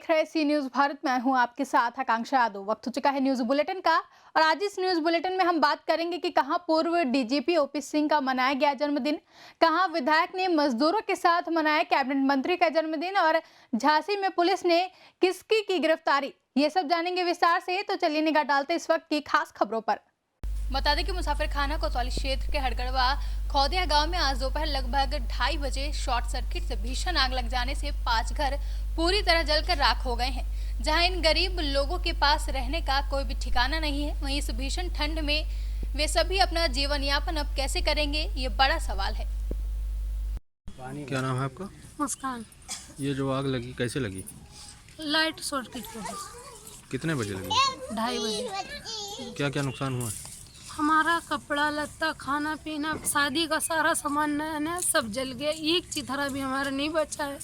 देख रहे सी न्यूज भारत। मैं हूं आपके साथ आकांक्षा यादव। वक्त हो चुका है न्यूज बुलेटिन का और आज इस न्यूज बुलेटिन में हम बात करेंगे कि कहां पूर्व डीजीपी ओपी सिंह का मनाया गया जन्मदिन, कहां विधायक ने मजदूरों के साथ मनाया कैबिनेट मंत्री का जन्मदिन और झांसी में पुलिस ने किसकी की गिरफ्तारी, ये सब जानेंगे विस्तार से। तो चलिए निगाह डालते इस वक्त की खास खबरों पर। बता दें कि मुसाफिर खाना कोतवाली क्षेत्र के हड़गड़वा खौदिया गांव में आज दोपहर लगभग 2:30 बजे शॉर्ट सर्किट से भीषण आग लग जाने से 5 घर पूरी तरह जलकर राख हो गए हैं। जहां इन गरीब लोगों के पास रहने का कोई भी ठिकाना नहीं है, वहीं इस भीषण ठंड में वे सभी अपना जीवन यापन अब कैसे करेंगे, ये बड़ा सवाल है। क्या नाम है आपका? मुस्कान। ये जो आग लगी कैसे लगी? लाइट सर्किट की वजह से। कितने बजे लगी? 2:30 बजे। क्या क्या नुकसान हुआ? हमारा कपड़ा लत्ता खाना पीना शादी का सारा सामान नया नया सब जल गया। एक चिथरा भी हमारा नहीं बचा है।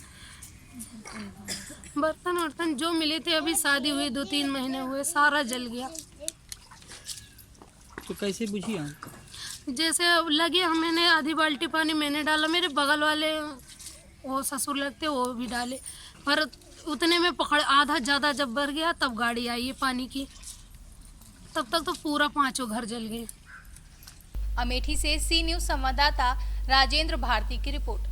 बर्तन वर्तन जो मिले थे, अभी शादी हुई 2-3 महीने हुए, सारा जल गया। तो कैसे बुझी आग? जैसे लगे मैंने आधी बाल्टी पानी मैंने डाला, मेरे बगल वाले वो ससुर लगते वो भी डाले, पर उतने में पकड़ आधा ज़्यादा जब बढ़ गया तब गाड़ी आई है पानी की, तब तक तो पूरा 5 घर जल गए। अमेठी से सी न्यूज संवाददाता राजेंद्र भारती की रिपोर्ट।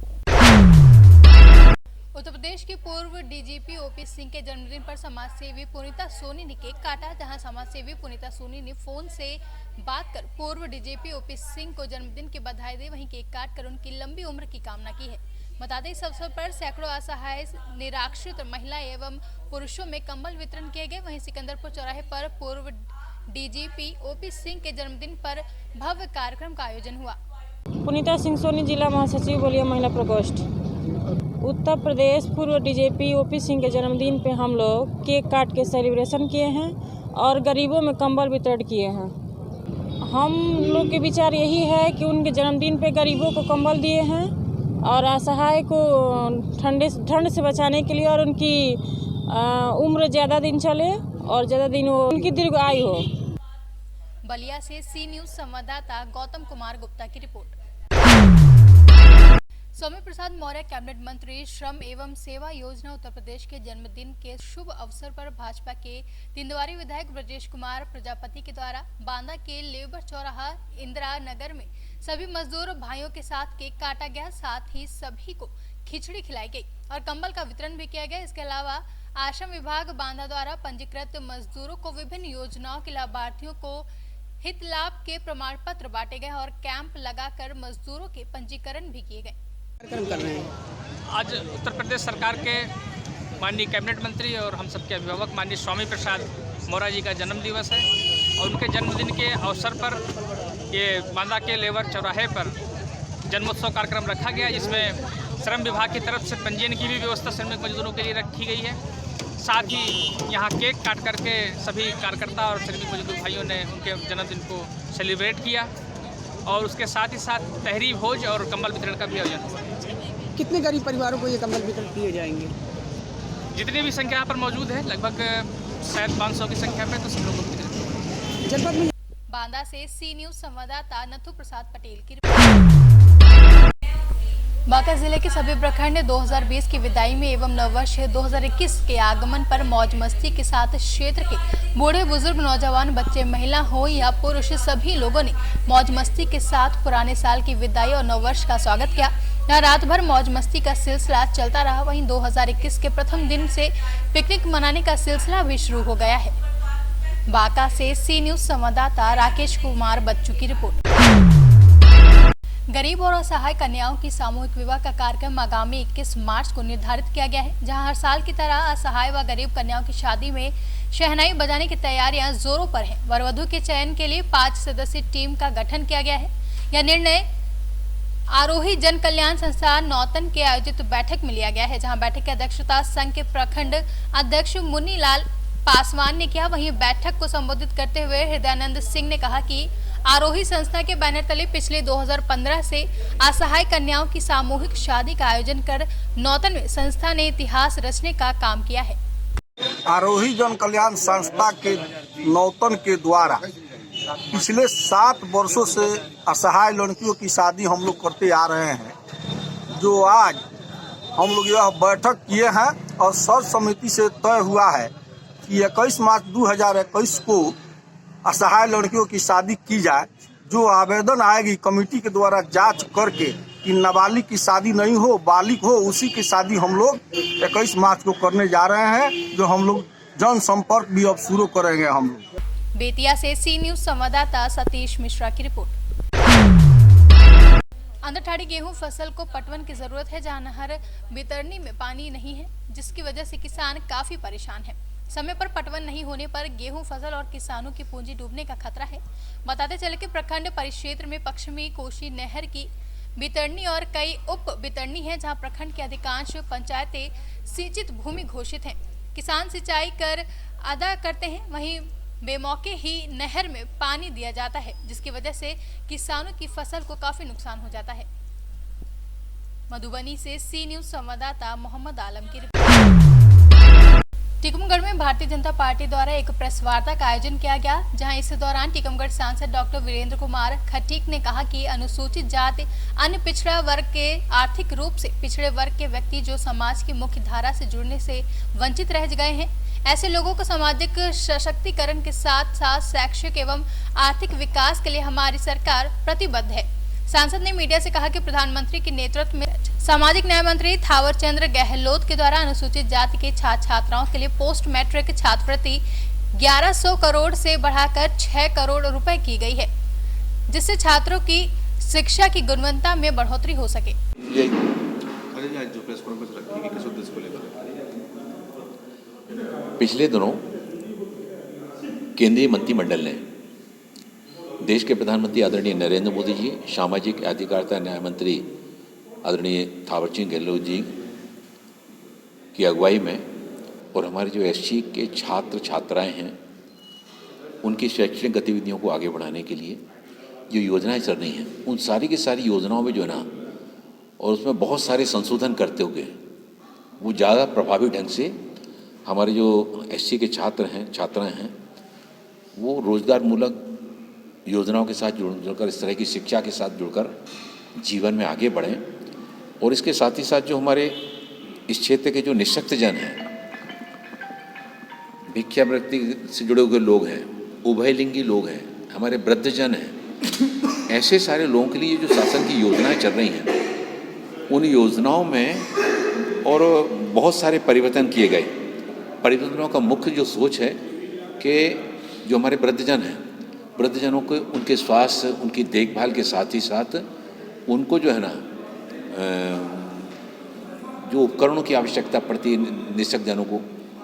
उत्तर प्रदेश के पूर्व डीजीपी ओपी सिंह के जन्मदिन पर समाजसेवी पुनीता सोनी ने केक काटा। जहां समाजसेवी पुनीता सोनी ने फोन से बात कर पूर्व डीजीपी ओपी सिंह को जन्मदिन की बधाई दी, वहीं केक काट कर उनकी लंबी उम्र की कामना की है। बता दें इस अवसर पर सैकड़ों असहाय निराश्रित महिला एवं पुरुषों में कंबल वितरण किए गए। वहीं सिकंदरपुर चौराहे पर पूर्व डीजीपी ओपी सिंह के जन्मदिन पर भव्य कार्यक्रम का आयोजन हुआ। पुनीता सिंह सोनी, जिला महासचिव बलिया महिला प्रकोष्ठ, उत्तर प्रदेश। पूर्व डीजीपी ओपी सिंह के जन्मदिन पे हम लोग केक काट के सेलिब्रेशन किए हैं और गरीबों में कंबल वितरण किए हैं। हम लोग के विचार यही है कि उनके जन्मदिन पे गरीबों को कंबल दिए हैं और असहाय को ठंड से बचाने के लिए, और उनकी उम्र ज़्यादा दिन चले और ज़्यादा दिन उनकी दीर्घ आयु हो। बलिया से सी न्यूज संवाददाता गौतम कुमार गुप्ता की रिपोर्ट। सौम्य प्रसाद मौर्य कैबिनेट मंत्री, श्रम एवं सेवा योजना उत्तर प्रदेश के जन्मदिन के शुभ अवसर पर भाजपा के तिंदवारी विधायक ब्रजेश कुमार प्रजापति के द्वारा बांदा के लेबर चौराहा इंदिरा नगर में सभी मजदूर भाइयों के साथ केक काटा गया। साथ ही सभी को खिचड़ी खिलाई गई और कंबल का वितरण भी किया गया। इसके अलावा आश्रम विभाग बांदा द्वारा पंजीकृत मजदूरों को विभिन्न योजनाओं के लाभार्थियों को हित लाभ के प्रमाण पत्र बांटे गए और कैंप लगाकर मजदूरों के पंजीकरण भी किए गए। कार्यक्रम कर रहे हैं। आज उत्तर प्रदेश सरकार के माननीय कैबिनेट मंत्री और हम सबके अभिभावक माननीय स्वामी प्रसाद मौर्य जी का जन्म दिवस है और उनके जन्मदिन के अवसर पर ये बांदा के लेबर चौराहे पर जन्मोत्सव कार्यक्रम रखा गया, जिसमें श्रम विभाग की तरफ से पंजीयन की भी व्यवस्था श्रमिक मजदूरों के लिए रखी गई है। साथ ही यहाँ केक काट करके सभी कार्यकर्ता और श्रमिक मजदूर भाइयों ने उनके जन्मदिन को सेलिब्रेट किया और उसके साथ ही साथ तहरी भोज और कंबल वितरण का भी आयोजन हुआ। कितने गरीब परिवारों को ये कंबल वितरण किए जाएंगे? जितनी भी संख्या पर मौजूद है, लगभग शायद 500 की संख्या में, तो सब लोगों को जनपद में। बांदा से सी न्यूज संवाददाता नथु प्रसाद पटेल की रिपोर्ट। बांका जिले के सभी प्रखंड 2020 की विदाई में एवं नववर्ष 2021 के आगमन पर मौज मस्ती के साथ क्षेत्र के बूढ़े बुजुर्ग, नौजवान, बच्चे, महिला हो या पुरुष, सभी लोगों ने मौज मस्ती के साथ पुराने साल की विदाई और नववर्ष का स्वागत किया। यहाँ रात भर मौज मस्ती का सिलसिला चलता रहा। वहीं 2021 के प्रथम दिन से पिकनिक मनाने का सिलसिला भी शुरू हो गया है। बांका से सी न्यूज संवाददाता राकेश कुमार बच्चू की रिपोर्ट। गरीब और असहाय कन्याओं की सामूहिक विवाह का कार्यक्रम आगामी 21 मार्च को निर्धारित किया गया है, जहां हर साल की तरह असहाय व गरीब कन्याओं की शादी में शहनाई बजाने की तैयारियां जोरों पर हैं। वर वधू के चयन के लिए 5 सदस्यीय टीम का गठन किया गया है। यह निर्णय आरोही जन कल्याण संस्थान नौतन के आयोजित बैठक में लिया गया है, जहाँ बैठक की अध्यक्षता संघ के प्रखंड अध्यक्ष मुन्नीलाल पासवान ने किया। वहीं बैठक को संबोधित करते हुए हृदयानंद सिंह ने कहा कि आरोही संस्था के बैनर तले पिछले 2015 से असहाय कन्याओं की सामूहिक शादी का आयोजन कर नौतन में संस्था ने इतिहास रचने का काम किया है। आरोही जन कल्याण संस्था के नौतन के द्वारा पिछले 7 वर्षों से असहाय लड़कियों की शादी हम लोग करते आ रहे हैं, जो आज हम लोग यह बैठक किए हैं और सर्व समिति से तय हुआ है कि 21 मार्च 2021 को असहाय लड़कियों की शादी की जाए। जो आवेदन आएगी कमेटी के द्वारा जांच करके कि नाबालिग की शादी नहीं हो, बालिग हो, उसी की शादी हम लोग 21 मार्च को करने जा रहे हैं। जो हम लोग जनसंपर्क भी अब शुरू करेंगे हम लोग। बेतिया से सी न्यूज संवाददाता सतीश मिश्रा की रिपोर्ट। अंधठाड़ी गेहूं फसल को पटवन की जरूरत है, जहां नहर बितरनी में पानी नहीं है, जिसकी वजह से किसान काफी परेशान है। समय पर पटवन नहीं होने पर गेहूं फसल और किसानों की पूंजी डूबने का खतरा है। बताते चले कि प्रखंड परिक्षेत्र में पश्चिमी कोशी नहर की बितरनी और कई उप बितरनी है, जहां प्रखंड की अधिकांश पंचायतें सिंचित भूमि घोषित हैं। किसान सिंचाई कर अदा करते हैं, वहीं बेमौके ही नहर में पानी दिया जाता है, जिसकी वजह से किसानों की फसल को काफी नुकसान हो जाता है। मधुबनी से सी न्यूज संवाददाता मोहम्मद आलम की रिपोर्ट। टीकमगढ़ में भारतीय जनता पार्टी द्वारा एक प्रेस वार्ता का आयोजन किया गया, जहां इस दौरान टीकमगढ़ सांसद डॉक्टर वीरेंद्र कुमार खटीक ने कहा कि अनुसूचित जाति अन्य पिछड़ा वर्ग के आर्थिक रूप से पिछड़े वर्ग के व्यक्ति जो समाज की मुख्य धारा से जुड़ने से वंचित रह गए हैं, ऐसे लोगों को सामाजिक सशक्तिकरण के साथ साथ शैक्षिक एवं आर्थिक विकास के लिए हमारी सरकार प्रतिबद्ध है। सांसद ने मीडिया से कहा कि प्रधानमंत्री के नेतृत्व में सामाजिक न्याय मंत्री थावरचंद्र गहलोत के द्वारा अनुसूचित जाति के छात्र छात्राओं के लिए पोस्ट मैट्रिक छात्रवृत्ति 1100 करोड़ से बढ़ाकर 6 करोड़ रुपए की गई है, जिससे छात्रों की शिक्षा की गुणवत्ता में बढ़ोतरी हो सके। पिछले दिनों केंद्रीय मंत्रिमंडल ने देश के प्रधानमंत्री आदरणीय नरेंद्र मोदी जी, सामाजिक अधिकारिता न्याय मंत्री आदरणीय थावरचंद गहलोत जी की अगुवाई में और हमारे जो एससी के छात्र छात्राएं हैं उनकी शैक्षणिक गतिविधियों को आगे बढ़ाने के लिए जो योजनाएं चल रही हैं, उन सारी की सारी योजनाओं में जो है ना, और उसमें बहुत सारे संशोधन करते हुए वो ज़्यादा प्रभावी ढंग से हमारे जो एससी के छात्र हैं छात्राएं हैं वो रोजगार मूलक योजनाओं के साथ जुड़कर इस तरह की शिक्षा के साथ जुड़कर जीवन में आगे बढ़ें। और इसके साथ ही साथ जो हमारे इस क्षेत्र के जो निःशक्त जन हैं, भिक्षावृत्ति से जुड़े हुए लोग हैं, उभयलिंगी लोग हैं, हमारे वृद्धजन हैं, ऐसे सारे लोगों के लिए जो शासन की योजनाएं चल रही हैं उन योजनाओं में और बहुत सारे परिवर्तन किए गए। परिवर्तनों का मुख्य जो सोच है कि जो हमारे वृद्धजन हैं, वृद्धजनों को उनके स्वास्थ्य, उनकी देखभाल के साथ ही साथ उनको जो है ना जो उपकरणों की आवश्यकता पड़ती है निःशक्त जनों को,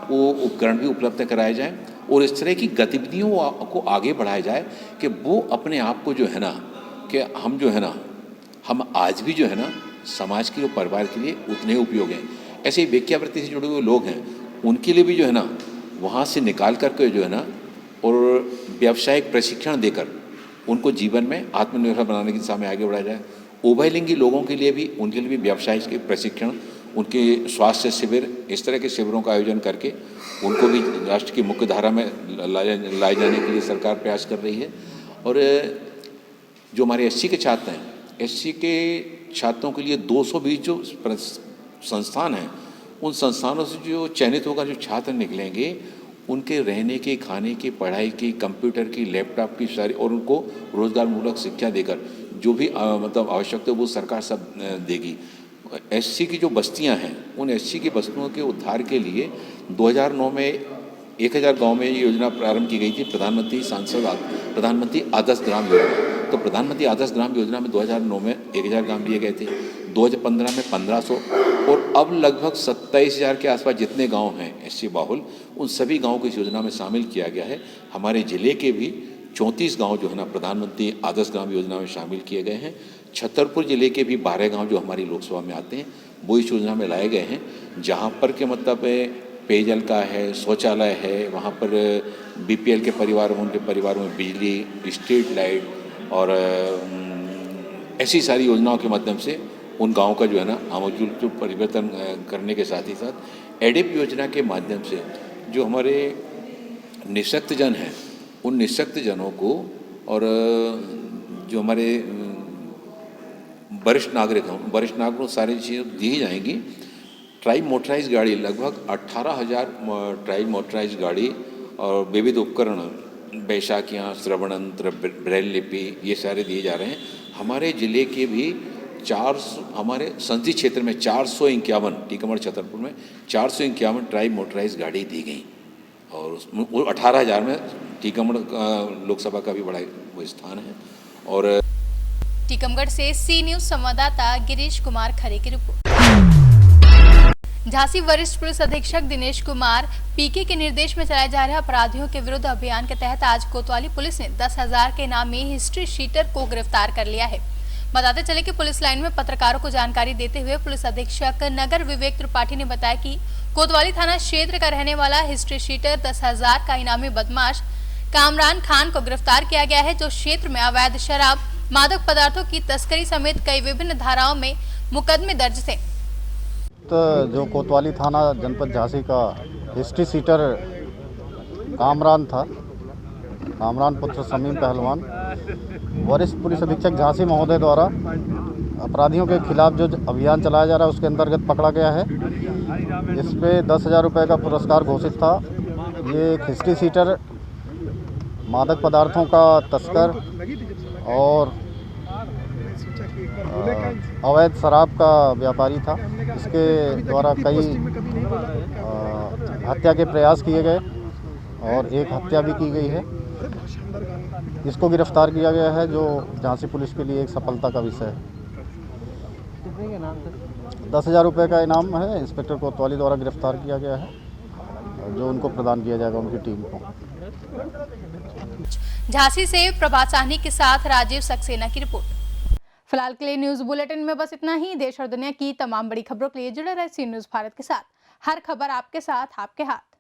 वो उपकरण भी उपलब्ध कराए जाएं और इस तरह की गतिविधियों को आगे बढ़ाया जाए कि वो अपने आप को जो है ना कि हम जो है ना हम आज भी जो है ना समाज के और परिवार के लिए उतने ही उपयोग हैं। ऐसे ही भिक्षावृत्ति से जुड़े हुए लोग हैं उनके लिए भी जो है ना वहाँ से निकाल करके जो है ना और व्यावसायिक प्रशिक्षण देकर उनको जीवन में आत्मनिर्भर बनाने की दिशा में आगे बढ़ाया जाए। उभयलिंगी लोगों के लिए भी उनके लिए भी व्यावसायिक प्रशिक्षण, उनके स्वास्थ्य शिविर, इस तरह के शिविरों का आयोजन करके उनको भी राष्ट्र की मुख्य धारा में लाए जाने के लिए सरकार प्रयास कर रही है। और जो हमारे एससी के छात्र हैं, एससी के छात्रों के लिए 220 जो संस्थान हैं, उन संस्थानों से जो चयनित होकर जो छात्र निकलेंगे उनके रहने की, खाने की, पढ़ाई की, कंप्यूटर की, लैपटॉप की सारी और उनको रोजगार मूलक शिक्षा देकर जो भी मतलब आवश्यकता है वो सरकार सब देगी। एससी की जो बस्तियां हैं उन एससी की बस्तियों के उद्धार के लिए 2009 में 1000 गांव में ये योजना प्रारंभ की गई थी, प्रधानमंत्री आदर्श ग्राम योजना। तो प्रधानमंत्री आदर्श ग्राम योजना में 2009 में 1000 गांव लिए गए थे, 2015 में 1500 और अब लगभग 27,000 के आसपास जितने गांव हैं एससी बाहुल, उन सभी गांवों को इस योजना में शामिल किया गया है। हमारे ज़िले के भी 34 गांव जो है ना प्रधानमंत्री आदर्श ग्राम योजना में शामिल किए गए हैं। छतरपुर जिले के भी 12 गांव जो हमारी लोकसभा में आते हैं वो इस योजना में लाए गए हैं, जहां पर के मतलब पेयजल का है, शौचालय है, वहां पर बीपीएल के परिवार में, उनके परिवारों में बिजली, स्ट्रीट लाइट और ऐसी सारी योजनाओं के माध्यम से उन गाँव का जो है ना आमूल परिवर्तन करने के साथ ही साथ एडिप योजना के माध्यम से जो हमारे निःशक्त जन हैं उन निःशक्त जनों को और जो हमारे वरिष्ठ नागरिक हों, वरिष्ठ नागरिकों को सारी चीज़ें दी जाएंगी। ट्राई मोटराइज गाड़ी लगभग 18,000 ट्राई मोटराइज गाड़ी और विविध उपकरण, बैशाखियाँ, श्रवणयंत्र, ब्रेल लिपि, ये सारे दिए जा रहे हैं। हमारे ज़िले के भी 400, हमारे संसदीय क्षेत्र में 451, टीकमगढ़ छतरपुर में 451 ट्राई मोटराइज गाड़ी दी गई और उसमें 18,000 में टीकमगढ़ लोकसभा का भी बड़ा वो स्थान है। और टीकमगढ़ से सी न्यूज संवाददाता गिरीश कुमार खरे की रिपोर्ट। झांसी वरिष्ठ पुलिस अधीक्षक दिनेश कुमार पीके के निर्देश में चलाए जा रहे अपराधियों के विरुद्ध अभियान के तहत आज कोतवाली पुलिस ने 10,000 के इनामी हिस्ट्री शीटर को गिरफ्तार कर लिया है। बताते चले कि पुलिस लाइन में पत्रकारों को जानकारी देते हुए पुलिस अधीक्षक नगर विवेक त्रिपाठी ने बताया कि कोतवाली थाना क्षेत्र का रहने वाला हिस्ट्री शीटर 10,000 का इनामी बदमाश कामरान खान को गिरफ्तार किया गया है, जो क्षेत्र में अवैध शराब, मादक पदार्थों की तस्करी समेत कई विभिन्न धाराओं में मुकदमे दर्ज थे। तो जो कोतवाली थाना जनपद झांसी का हिस्ट्री सीटर कामरान था, कामरान पुत्र समीम पहलवान, वरिष्ठ पुलिस अधीक्षक झांसी महोदय द्वारा अपराधियों के खिलाफ जो अभियान चलाया जा रहा है उसके अंतर्गत पकड़ा गया है। इस पे 10,000 रुपये का पुरस्कार घोषित था। ये एक हिस्ट्री सीटर, मादक पदार्थों का तस्कर और अवैध शराब का व्यापारी था। इसके द्वारा कई हत्या के प्रयास किए गए और एक हत्या भी की गई है। इसको गिरफ्तार किया गया है, जो झांसी पुलिस के लिए एक सफलता का विषय है। 10,000 रुपये का इनाम है, इंस्पेक्टर कोतवाली द्वारा गिरफ्तार किया गया है, जो उनको प्रदान किया जाएगा उनकी टीम को। झांसी से प्रभात साहनी के साथ राजीव सक्सेना की रिपोर्ट। फिलहाल के लिए न्यूज बुलेटिन में बस इतना ही। देश और दुनिया की तमाम बड़ी खबरों के लिए जुड़े रहे सी न्यूज भारत के साथ। हर खबर आपके साथ, आपके हाथ।